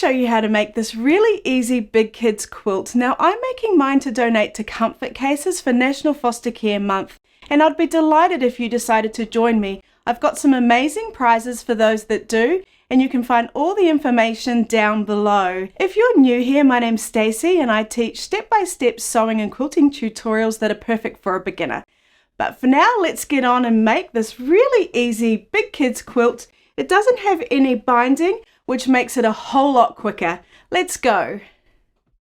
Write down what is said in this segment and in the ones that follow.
show you how to make this really easy big kids quilt. Now I'm making mine to donate to Comfort Cases for National Foster Care Month, and I'd be delighted if you decided to join me. I've got some amazing prizes for those that do, and you can find all the information down below. If you're new here, my name's Stacey and I teach step-by-step sewing and quilting tutorials that are perfect for a beginner. But for now, let's get on and make this really easy big kids quilt. It doesn't have any binding, which makes it a whole lot quicker. Let's go.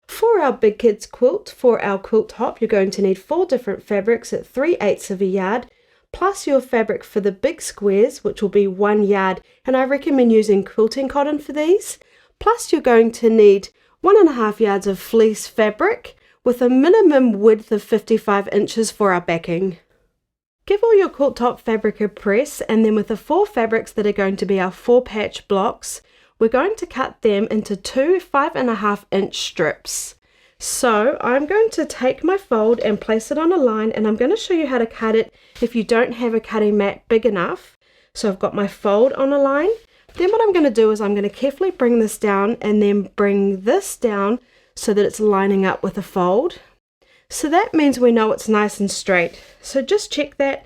For our big kids quilt, for our quilt top, you're going to need 4 different fabrics at 3/8 of a yard, plus your fabric for the big squares, which will be 1 yard, and I recommend using quilting cotton for these. Plus you're going to need 1.5 yards of fleece fabric with a minimum width of 55 inches for our backing. Give all your quilt top fabric a press, and then with the 4 fabrics that are going to be our 4 patch blocks, we're going to cut them into 2 5.5 inch strips. So I'm going to take my fold and place it on a line, and I'm going to show you how to cut it if you don't have a cutting mat big enough. So I've got my fold on a line. Then what I'm going to do is I'm going to carefully bring this down and then bring this down so that it's lining up with the fold. So that means we know it's nice and straight. So just check that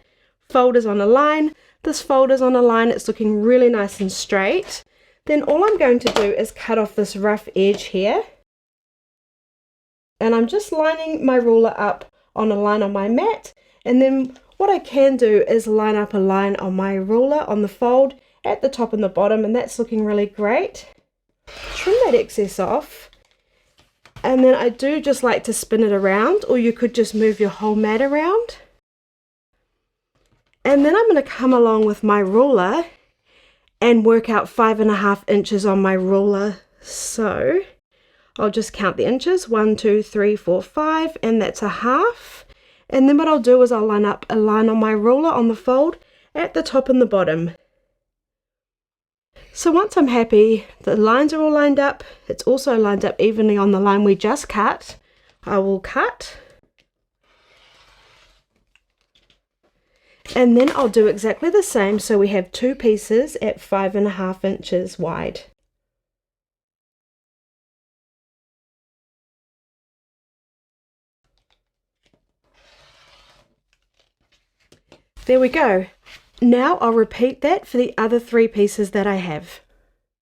fold is on a line. This fold is on a line. It's looking really nice and straight. Then all I'm going to do is cut off this rough edge here. And I'm just lining my ruler up on a line on my mat, and then what I can do is line up a line on my ruler on the fold at the top and the bottom, and that's looking really great. Trim that excess off, and then I do just like to spin it around, or you could just move your whole mat around. And then I'm going to come along with my ruler and work out 5.5 inches on my ruler. So I'll just count the inches, 1, 2, 3, 4, 5, and that's a half. And then what I'll do is I'll line up a line on my ruler on the fold at the top and the bottom. So once I'm happy, the lines are all lined up, it's also lined up evenly on the line we just cut, I will cut. And then I'll do exactly the same, so we have 2 pieces at 5.5 inches wide. There we go. Now I'll repeat that for the other 3 pieces that I have.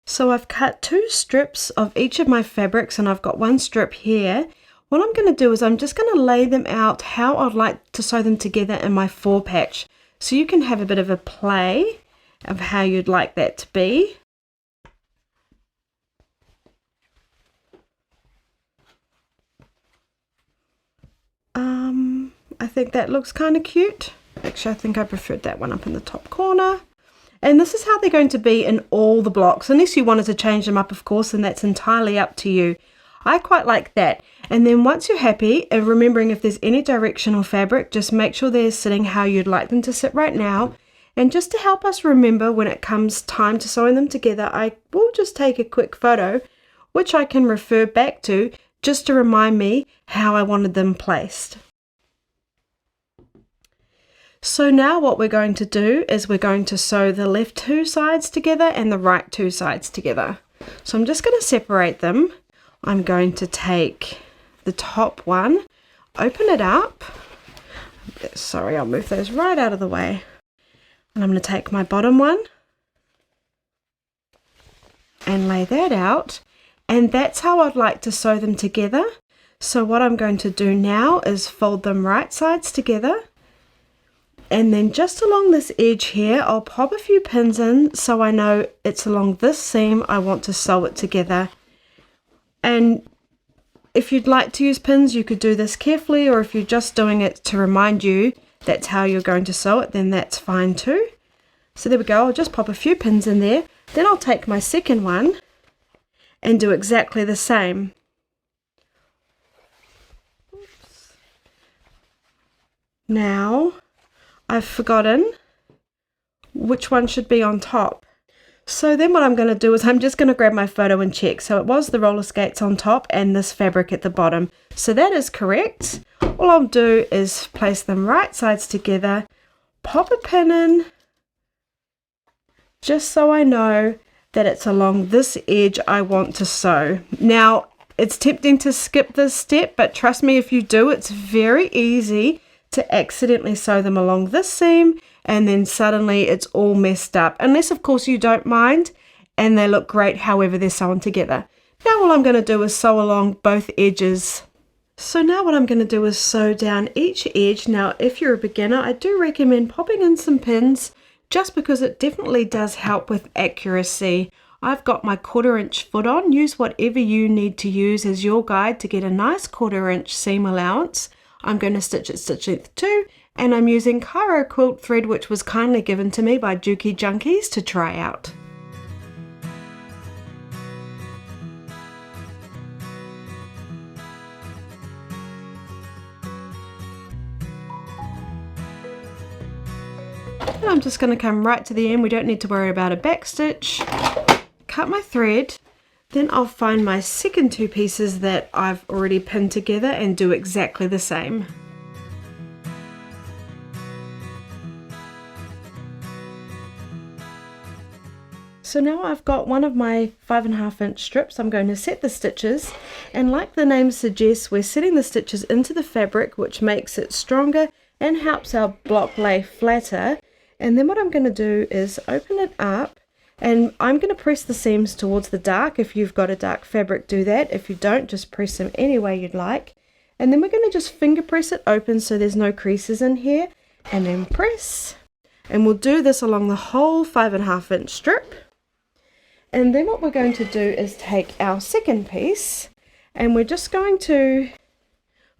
So I've cut 2 strips of each of my fabrics, and I've got 1 strip here. What I'm going to do is I'm just going to lay them out how I'd like to sew them together in my 4 patch. So you can have a bit of a play of how you'd like that to be. I think that looks kind of cute. Actually, I think I preferred that one up in the top corner. And this is how they're going to be in all the blocks, unless you wanted to change them up, of course, and that's entirely up to you. I quite like that. And then once you're happy, and remembering if there's any directional fabric, just make sure they're sitting how you'd like them to sit right now. And just to help us remember when it comes time to sewing them together, I will just take a quick photo, which I can refer back to, just to remind me how I wanted them placed. So now what we're going to do is we're going to sew the left 2 sides together and the right 2 sides together. So I'm just going to separate them. I'm going to take the top one, open it up. Sorry, I'll move those right out of the way. And I'm going to take my bottom one and lay that out. And that's how I'd like to sew them together. So what I'm going to do now is fold them right sides together. And then just along this edge here, I'll pop a few pins in so I know it's along this seam I want to sew it together. And if you'd like to use pins, you could do this carefully, or if you're just doing it to remind you that's how you're going to sew it, then that's fine too. So there we go, I'll just pop a few pins in there. Then I'll take my second one and do exactly the same. Oops. Now, I've forgotten which one should be on top. So then what I'm going to do is I'm just going to grab my photo and check. So it was the roller skates on top and this fabric at the bottom. So that is correct. All I'll do is place them right sides together, pop a pin in, just so I know that it's along this edge I want to sew. Now, it's tempting to skip this step, but trust me, if you do, it's very easy to accidentally sew them along this seam, and then suddenly it's all messed up. Unless, of course, you don't mind and they look great however they're sewn together. Now all I'm going to do is sew along both edges. So now what I'm going to do is sew down each edge. Now, if you're a beginner, I do recommend popping in some pins just because it definitely does help with accuracy. I've got my 1/4 inch foot on. Use whatever you need to use as your guide to get a nice 1/4 inch seam allowance. I'm going to stitch at stitch length 2, and I'm using Cairo quilt thread, which was kindly given to me by Juki Junkies to try out. And I'm just going to come right to the end. We don't need to worry about a back stitch. Cut my thread. Then I'll find my second 2 pieces that I've already pinned together and do exactly the same. So now I've got one of my 5.5 inch strips. I'm going to set the stitches, and like the name suggests, we're setting the stitches into the fabric, which makes it stronger and helps our block lay flatter. And then what I'm going to do is open it up, and I'm going to press the seams towards the dark. If you've got a dark fabric, do that. If you don't, just press them any way you'd like. And then we're going to just finger press it open so there's no creases in here, and then press. And we'll do this along the whole 5.5 inch strip. And then what we're going to do is take our second piece, and we're just going to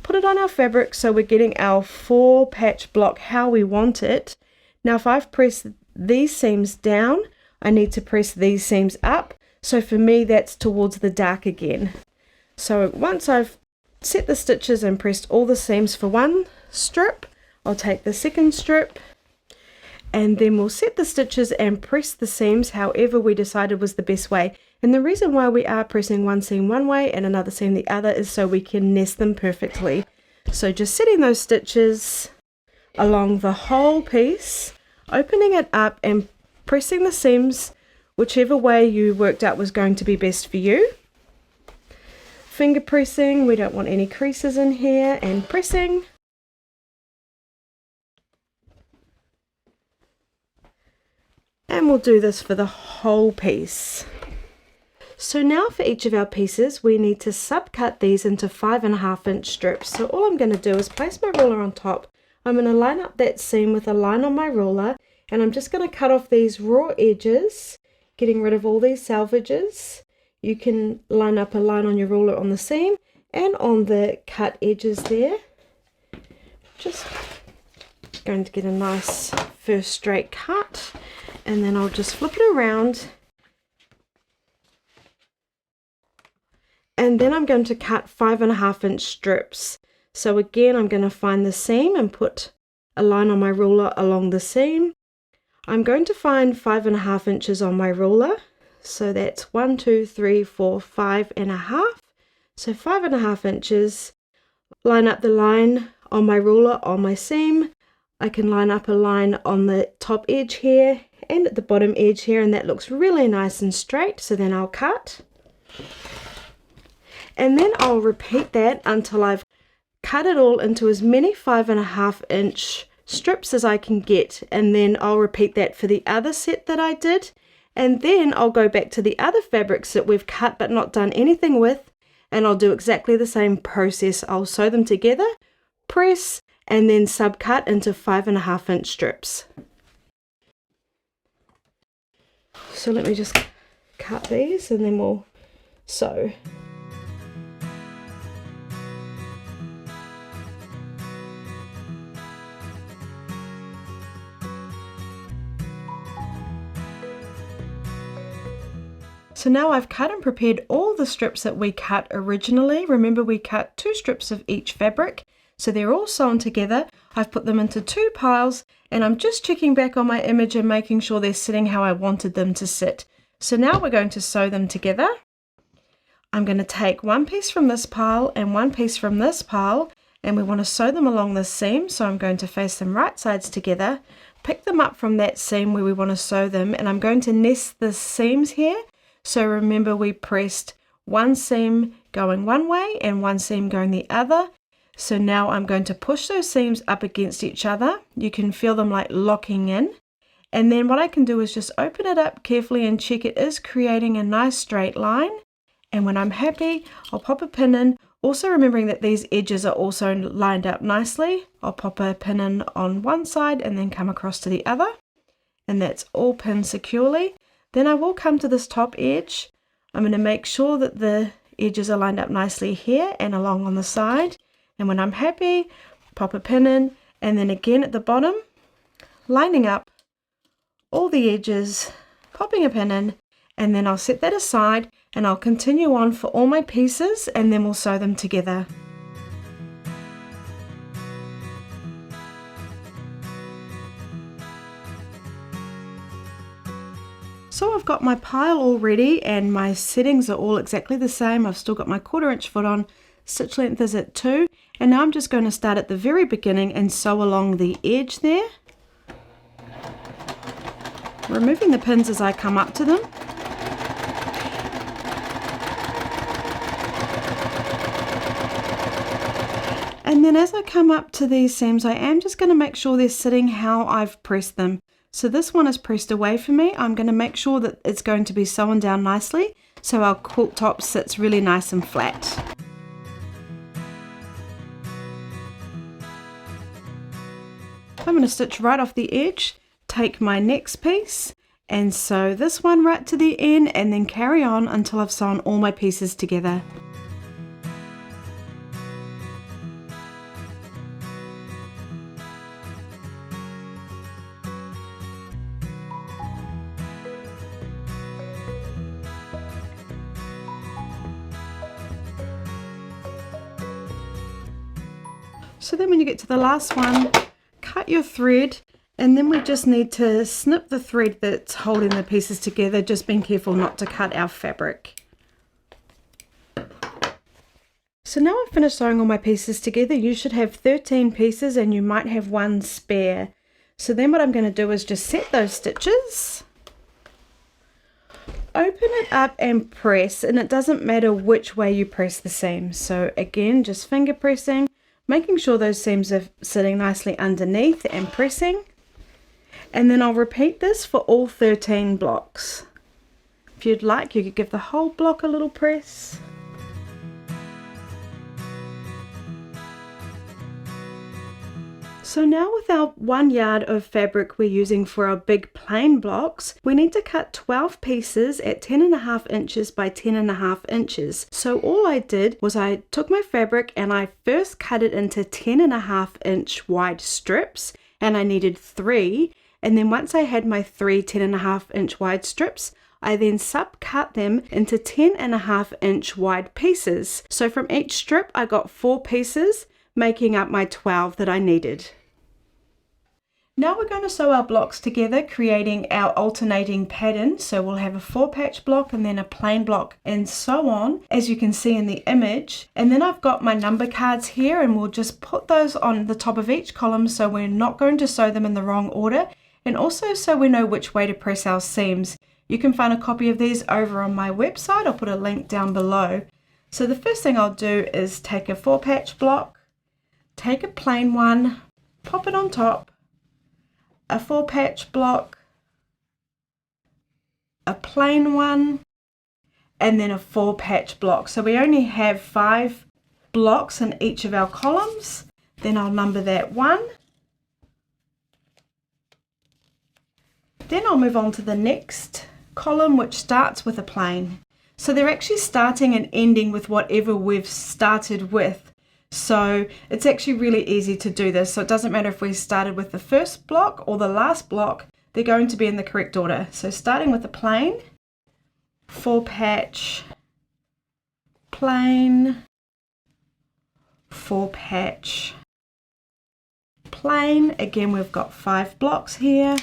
put it on our fabric so we're getting our 4 patch block how we want it. Now if I've pressed these seams down, I need to press these seams up. So for me, that's towards the dark again. So once I've set the stitches and pressed all the seams for one strip, I'll take the second strip, and then we'll set the stitches and press the seams however we decided was the best way. And the reason why we are pressing one seam one way and another seam the other is so we can nest them perfectly. So just setting those stitches along the whole piece, opening it up and pressing the seams whichever way you worked out was going to be best for you. Finger pressing, we don't want any creases in here, and pressing. And we'll do this for the whole piece. So now for each of our pieces, we need to subcut these into 5.5 inch strips. So all I'm going to do is place my ruler on top. I'm going to line up that seam with a line on my ruler, and I'm just going to cut off these raw edges, getting rid of all these salvages. You can line up a line on your ruler on the seam and on the cut edges there. Just going to get a nice first straight cut, and then I'll just flip it around, and then I'm going to cut 5.5 inch strips. So again, I'm going to find the seam and put a line on my ruler along the seam. I'm going to find 5.5 inches on my ruler. So that's 1, 2, 3, 4, 5.5. So 5.5 inches. Line up the line on my ruler on my seam. I can line up a line on the top edge here and at the bottom edge here, and that looks really nice and straight. So then I'll cut. And then I'll repeat that until I've cut it all into as many 5.5 inch strips as I can get, and then I'll repeat that for the other set that I did, and then I'll go back to the other fabrics that we've cut but not done anything with, and I'll do exactly the same process. I'll sew them together, press, and then subcut into 5.5 inch strips. So let me just cut these and then we'll sew. So now I've cut and prepared all the strips that we cut originally. Remember, we cut 2 strips of each fabric, so they're all sewn together. I've put them into 2 piles, and I'm just checking back on my image and making sure they're sitting how I wanted them to sit. So now we're going to sew them together. I'm going to take one piece from this pile and one piece from this pile, and we want to sew them along the seam, so I'm going to face them right sides together, pick them up from that seam where we want to sew them, and I'm going to nest the seams here. So remember, we pressed one seam going one way and one seam going the other. So now I'm going to push those seams up against each other. You can feel them like locking in. And then what I can do is just open it up carefully and check it is creating a nice straight line. And when I'm happy, I'll pop a pin in. Also remembering that these edges are also lined up nicely. I'll pop a pin in on one side and then come across to the other. And that's all pinned securely. Then I will come to this top edge. I'm going to make sure that the edges are lined up nicely here and along on the side. And when I'm happy, pop a pin in, and then again at the bottom, lining up all the edges, popping a pin in, and then I'll set that aside and I'll continue on for all my pieces, and then we'll sew them together. So I've got my pile all ready and my settings are all exactly the same. I've still got my 1/4 inch foot on, stitch length is at 2, and now I'm just going to start at the very beginning and sew along the edge there, removing the pins as I come up to them. And then as I come up to these seams, I am just going to make sure they're sitting how I've pressed them. So this one is pressed away from me. I'm going to make sure that it's going to be sewn down nicely so our quilt top sits really nice and flat. I'm going to stitch right off the edge, take my next piece and sew this one right to the end, and then carry on until I've sewn all my pieces together. So then when you get to the last one, cut your thread, and then we just need to snip the thread that's holding the pieces together, just being careful not to cut our fabric. So now I've finished sewing all my pieces together. You should have 13 pieces and you might have one spare. So then what I'm going to do is just set those stitches, open it up and press, and it doesn't matter which way you press the seams. So again, just finger pressing, making sure those seams are sitting nicely underneath and pressing. And then I'll repeat this for all 13 blocks. If you'd like, you could give the whole block a little press. So now with our 1 yard of fabric we're using for our big plain blocks, we need to cut 12 pieces at 10.5 inches by 10.5 inches. So all I did was I took my fabric and I first cut it into 10.5 inch wide strips, and I needed 3. And then once I had my 3 10.5 inch wide strips, I then subcut them into 10.5 inch wide pieces. So from each strip I got 4 pieces, making up my 12 that I needed. Now we're going to sew our blocks together, creating our alternating pattern. So we'll have a 4-patch block and then a plain block and so on, as you can see in the image. And then I've got my number cards here, and we'll just put those on the top of each column so we're not going to sew them in the wrong order, and also so we know which way to press our seams. You can find a copy of these over on my website. I'll put a link down below. So the first thing I'll do is take a 4-patch block, take a plain one, pop it on top, a 4-patch block, a plain one, and then a 4-patch block. So we only have 5 blocks in each of our columns. Then I'll number that 1. Then I'll move on to the next column, which starts with a plain. So they're actually starting and ending with whatever we've started with. So it's actually really easy to do this. So it doesn't matter if we started with the first block or the last block, they're going to be in the correct order. So starting with a plain, 4-patch, plain, 4-patch, plain. Again, we've got 5 blocks here.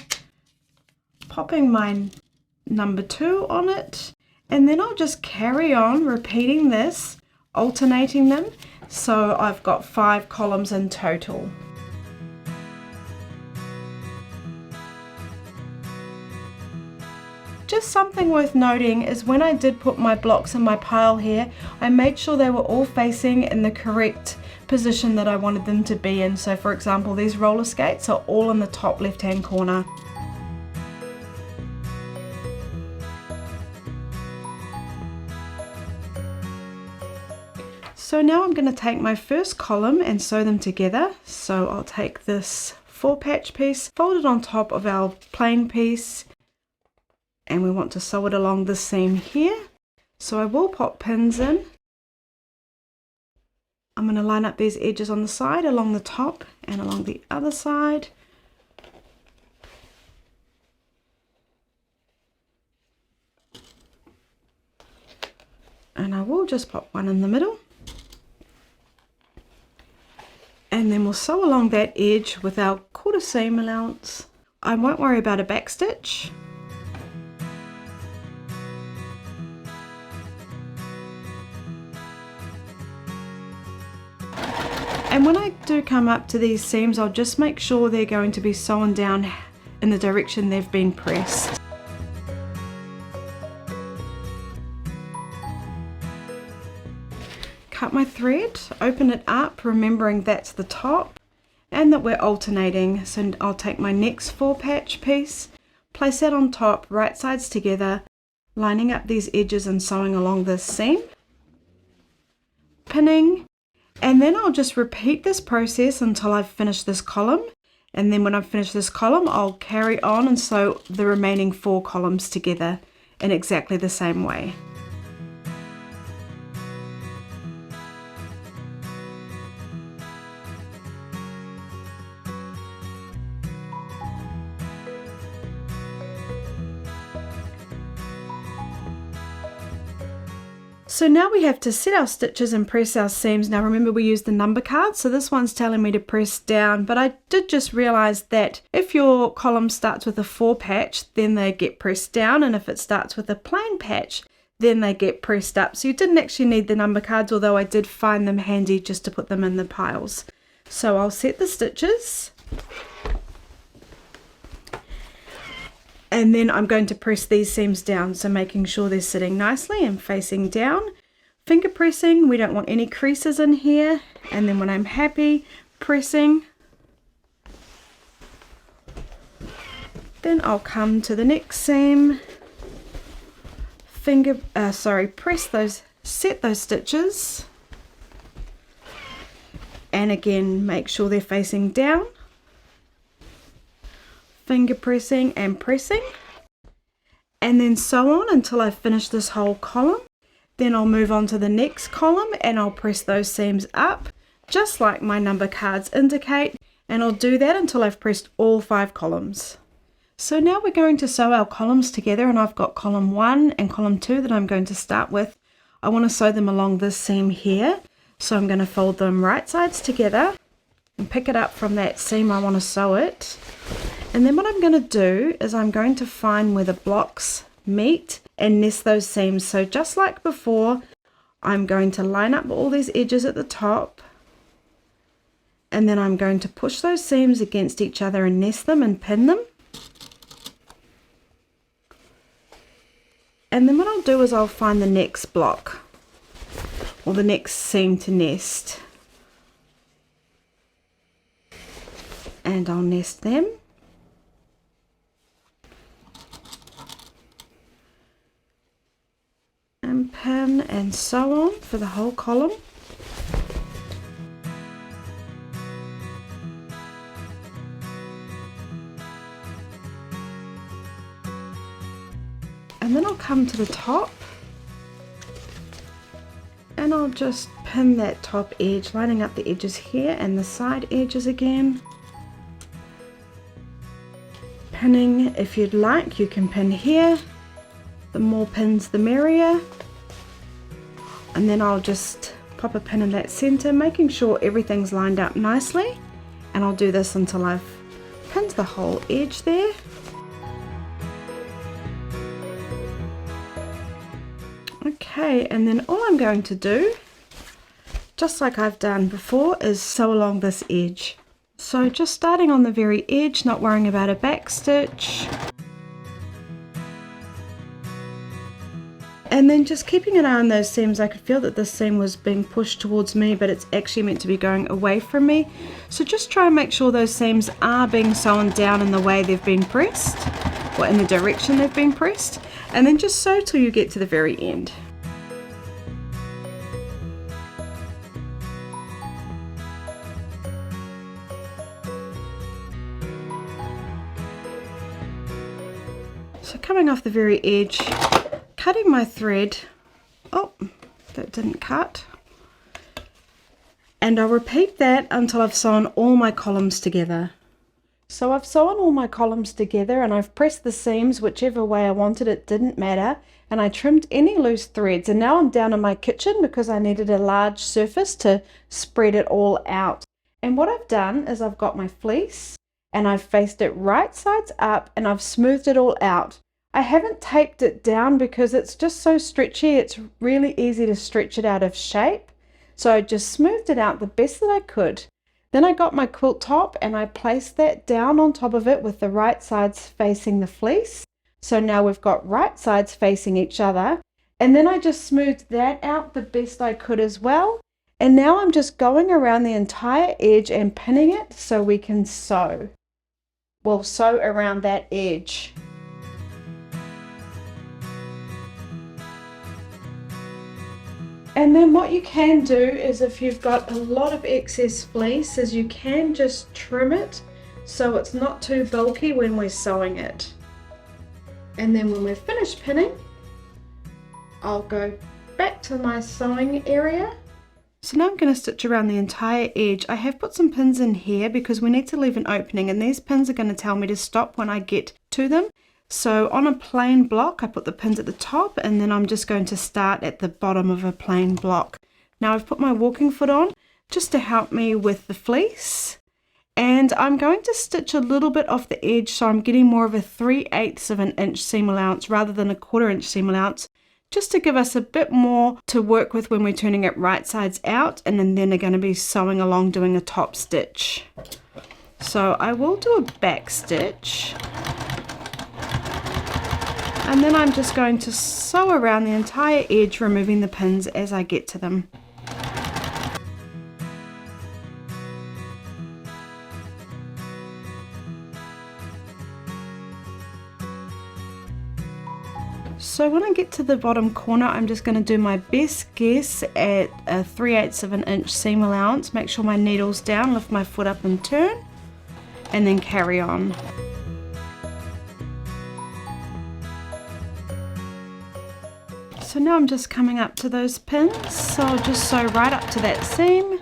Popping my number 2 on it, and then I'll just carry on repeating this, alternating them. So I've got 5 columns in total. just something worth noting is when I did put my blocks in my pile here, I made sure they were all facing in the correct position that I wanted them to be in. So for example, these roller skates are all in the top left hand corner. So now I'm going to take my first column and sew them together. So I'll take this 4-patch piece, fold it on top of our plain piece, and we want to sew it along the seam here. So I will pop pins in. I'm going to line up these edges on the side, along the top and along the other side. And I will just pop one in the middle. And then we'll sew along that edge with our quarter seam allowance. I won't worry about a back stitch. And when I do come up to these seams, I'll just make sure they're going to be sewn down in the direction they've been pressed. Cut my thread, open it up, remembering that's the top and that we're alternating. So I'll take my next 4-patch piece, place that on top, right sides together, lining up these edges and sewing along this seam, pinning, and then I'll just repeat this process until I've finished this column. And then when I've finished this column, I'll carry on and sew the remaining 4 columns together in exactly the same way. So now we have to set our stitches and press our seams. Now remember, we used the number card, so this one's telling me to press down, but I did just realize that if your column starts with a 4-patch, then they get pressed down, and if it starts with a plain patch, then they get pressed up. So you didn't actually need the number cards, although I did find them handy just to put them in the piles. So I'll set the stitches, and then I'm going to press these seams down, so making sure they're sitting nicely and facing down. Finger pressing, we don't want any creases in here. And then when I'm happy, pressing. Then I'll come to the next seam, press those, set those stitches. And again, make sure they're facing down. Finger pressing and pressing, and then sew on until I finish this whole column. Then I'll move on to the next column and I'll press those seams up just like my number cards indicate, and I'll do that until I've pressed all 5 columns. So now we're going to sew our columns together, and I've got column 1 and column 2 that I'm going to start with. I want to sew them along this seam here, so I'm going to fold them right sides together and pick it up from that seam I want to sew it. And then what I'm going to do is I'm going to find where the blocks meet and nest those seams. So just like before, I'm going to line up all these edges at the top, and then I'm going to push those seams against each other and nest them and pin them. And then what I'll do is I'll find the next block or the next seam to nest, and I'll nest them. And pin and sew on for the whole column. And then I'll come to the top and I'll just pin that top edge, lining up the edges here and the side edges again. Pinning, if you'd like, you can pin here. The more pins the merrier. And then I'll just pop a pin in that center, making sure everything's lined up nicely. And I'll do this until I've pinned the whole edge there. Okay, and then all I'm going to do, just like I've done before, is sew along this edge. So just starting on the very edge, not worrying about a back stitch. And then just keeping an eye on those seams. I could feel that this seam was being pushed towards me, but it's actually meant to be going away from me. So just try and make sure those seams are being sewn down in the way they've been pressed, or in the direction they've been pressed. And then just sew till you get to the very end. So coming off the very edge, cutting my thread, oh, that didn't cut, and I'll repeat that until I've sewn all my columns together. So I've sewn all my columns together and I've pressed the seams whichever way I wanted, it didn't matter, and I trimmed any loose threads, and now I'm down in my kitchen because I needed a large surface to spread it all out. And what I've done is I've got my fleece and I've faced it right sides up and I've smoothed it all out. I haven't taped it down because it's just so stretchy, it's really easy to stretch it out of shape. So I just smoothed it out the best that I could. Then I got my quilt top and I placed that down on top of it with the right sides facing the fleece. So now we've got right sides facing each other. And then I just smoothed that out the best I could as well. And now I'm just going around the entire edge and pinning it so we can sew. We'll sew around that edge. And then what you can do is, if you've got a lot of excess fleece, is you can just trim it so it's not too bulky when we're sewing it. And then when we're finished pinning, I'll go back to my sewing area. So now I'm going to stitch around the entire edge. I have put some pins in here because we need to leave an opening, and these pins are going to tell me to stop when I get to them. So on a plain block, I put the pins at the top, and then I'm just going to start at the bottom of a plain block. Now I've put my walking foot on just to help me with the fleece, and I'm going to stitch a little bit off the edge, so I'm getting more of a 3/8 of an inch seam allowance rather than a 1/4 inch seam allowance, just to give us a bit more to work with when we're turning it right sides out, and then are going to be sewing along doing a top stitch. So I will do a back stitch. And then I'm just going to sew around the entire edge, removing the pins as I get to them. So when I get to the bottom corner, I'm just going to do my best guess at a 3/8 of an inch seam allowance. Make sure my needle's down, lift my foot up and turn, and then carry on. So now I'm just coming up to those pins, so I'll just sew right up to that seam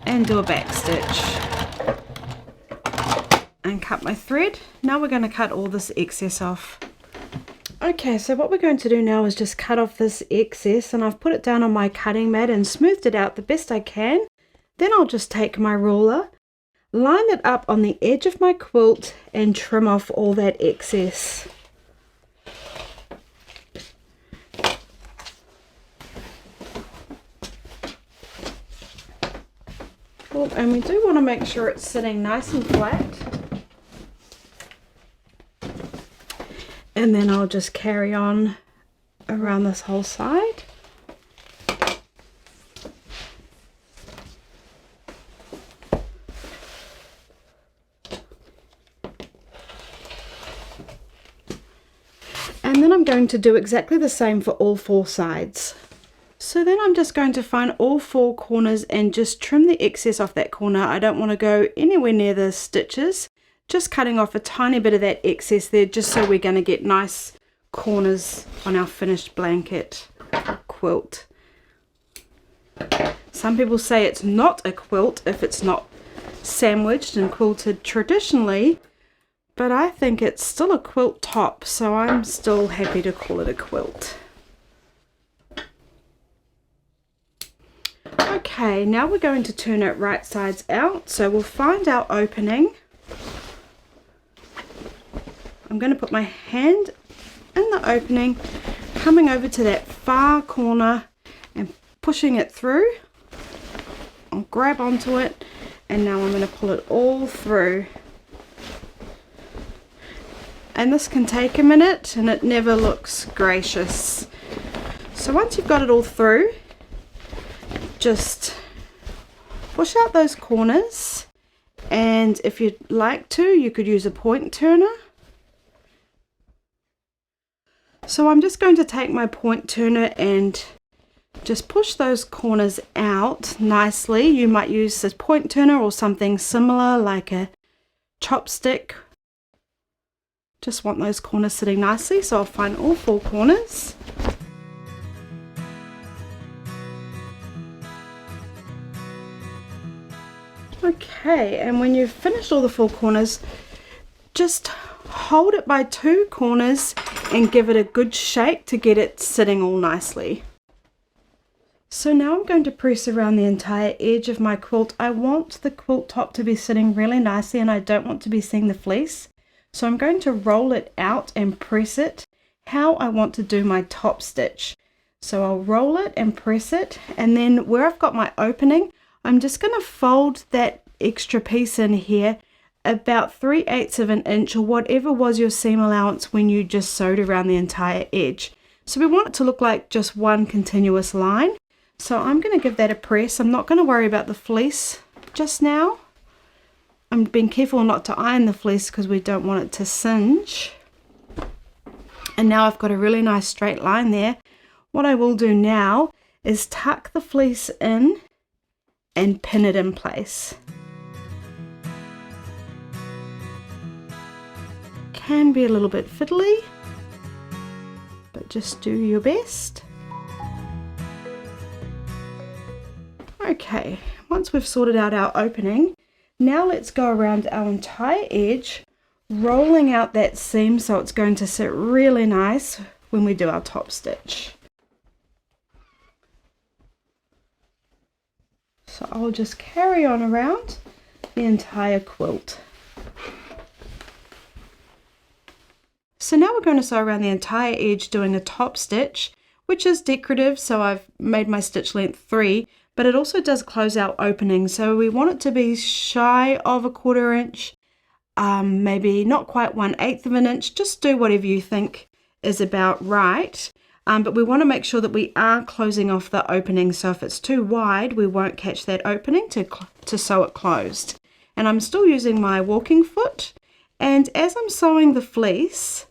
and do a back stitch and cut my thread. Now we're going to cut all this excess off. Okay, so what we're going to do now is just cut off this excess, and I've put it down on my cutting mat and smoothed it out the best I can. Then I'll just take my ruler, line it up on the edge of my quilt and trim off all that excess. Oh, and we do want to make sure it's sitting nice and flat. And then I'll just carry on around this whole side. And then I'm going to do exactly the same for all 4 sides. So then I'm just going to find all 4 corners and just trim the excess off that corner. I don't want to go anywhere near the stitches, just cutting off a tiny bit of that excess there, just so we're going to get nice corners on our finished blanket quilt. Some people say it's not a quilt if it's not sandwiched and quilted traditionally, but I think it's still a quilt top, so I'm still happy to call it a quilt. Okay, now we're going to turn it right sides out, so we'll find our opening. I'm going to put my hand in the opening, coming over to that far corner and pushing it through. I'll grab onto it, and now I'm going to pull it all through. And this can take a minute and it never looks gracious. So once you've got it all through, just push out those corners, and if you'd like to, you could use a point turner. So I'm just going to take my point turner and just push those corners out nicely. You might use a point turner or something similar like a chopstick. Just want those corners sitting nicely, so I'll find all 4 corners. Okay, and when you've finished all the 4 corners, just hold it by 2 corners and give it a good shake to get it sitting all nicely. So now I'm going to press around the entire edge of my quilt. I want the quilt top to be sitting really nicely and I don't want to be seeing the fleece. So I'm going to roll it out and press it how I want to do my top stitch. So I'll roll it and press it, and then where I've got my opening, I'm just going to fold that extra piece in here about 3/8 of an inch or whatever was your seam allowance when you just sewed around the entire edge. So we want it to look like just one continuous line. So I'm going to give that a press. I'm not going to worry about the fleece just now. I'm being careful not to iron the fleece because we don't want it to singe. And now I've got a really nice straight line there. What I will do now is tuck the fleece in and pin it in place. Can be a little bit fiddly, but just do your best. Okay, once we've sorted out our opening, now let's go around our entire edge, rolling out that seam so it's going to sit really nice when we do our top stitch. So I'll just carry on around the entire quilt. So now we're going to sew around the entire edge doing a top stitch, which is decorative, so I've made my stitch length 3, but it also does close out opening, so we want it to be shy of 1/4 inch, maybe not quite 1/8 of an inch. Just do whatever you think is about right. But we want to make sure that we are closing off the opening, so if it's too wide we won't catch that opening to sew it closed. And I'm still using my walking foot, and as I'm sewing the fleece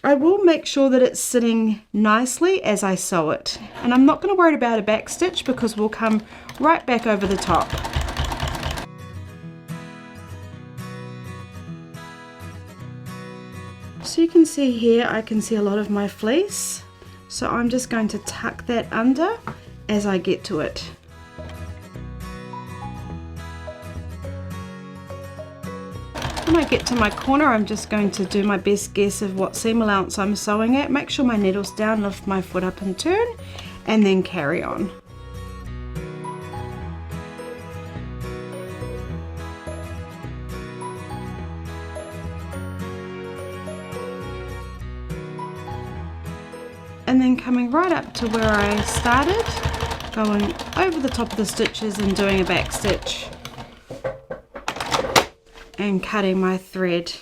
I will make sure that it's sitting nicely as I sew it. And I'm not going to worry about a back stitch because we'll come right back over the top. So you can see here, I can see a lot of my fleece. So I'm just going to tuck that under as I get to it. When I get to my corner, I'm just going to do my best guess of what seam allowance I'm sewing at. Make sure my needle's down, lift my foot up and turn, and then carry on. And then coming right up to where I started, going over the top of the stitches and doing a back stitch. And cutting my thread.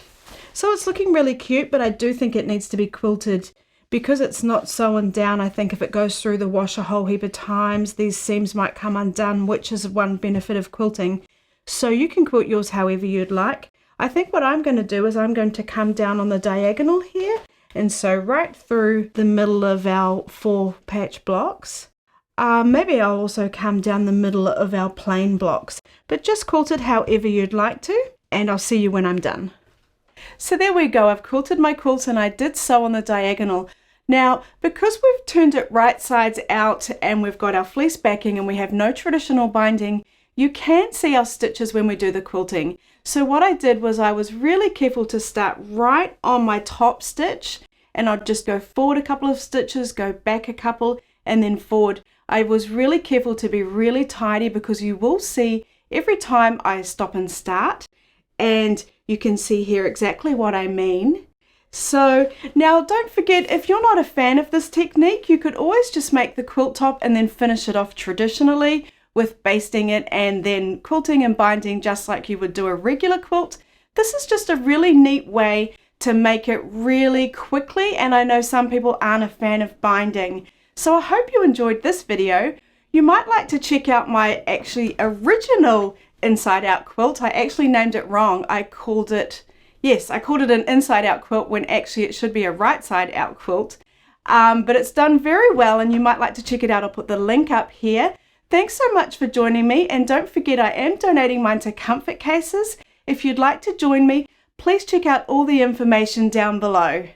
So it's looking really cute, but I do think it needs to be quilted because it's not sewn down. I think if it goes through the wash a whole heap of times, these seams might come undone, which is one benefit of quilting. So you can quilt yours however you'd like. I think what I'm going to do is I'm going to come down on the diagonal here and sew right through the middle of our 4 patch blocks. Maybe I'll also come down the middle of our plain blocks, but just quilt it however you'd like to. And I'll see you when I'm done. So there we go, I've quilted my quilt and I did sew on the diagonal. Now, because we've turned it right sides out and we've got our fleece backing and we have no traditional binding, you can see our stitches when we do the quilting. So what I did was I was really careful to start right on my top stitch, and I'd just go forward a couple of stitches, go back a couple, and then forward. I was really careful to be really tidy because you will see every time I stop and start. And you can see here exactly what I mean. So now don't forget, if you're not a fan of this technique, you could always just make the quilt top and then finish it off traditionally with basting it and then quilting and binding just like you would do a regular quilt. This is just a really neat way to make it really quickly, and I know some people aren't a fan of binding. So I hope you enjoyed this video. You might like to check out my actually original inside out quilt. I actually named it wrong. I called it an inside out quilt when actually it should be a right side out quilt. But it's done very well, and you might like to check it out. I'll put the link up here. Thanks so much for joining me, and don't forget I am donating mine to Comfort Cases. If you'd like to join me, please check out all the information down below.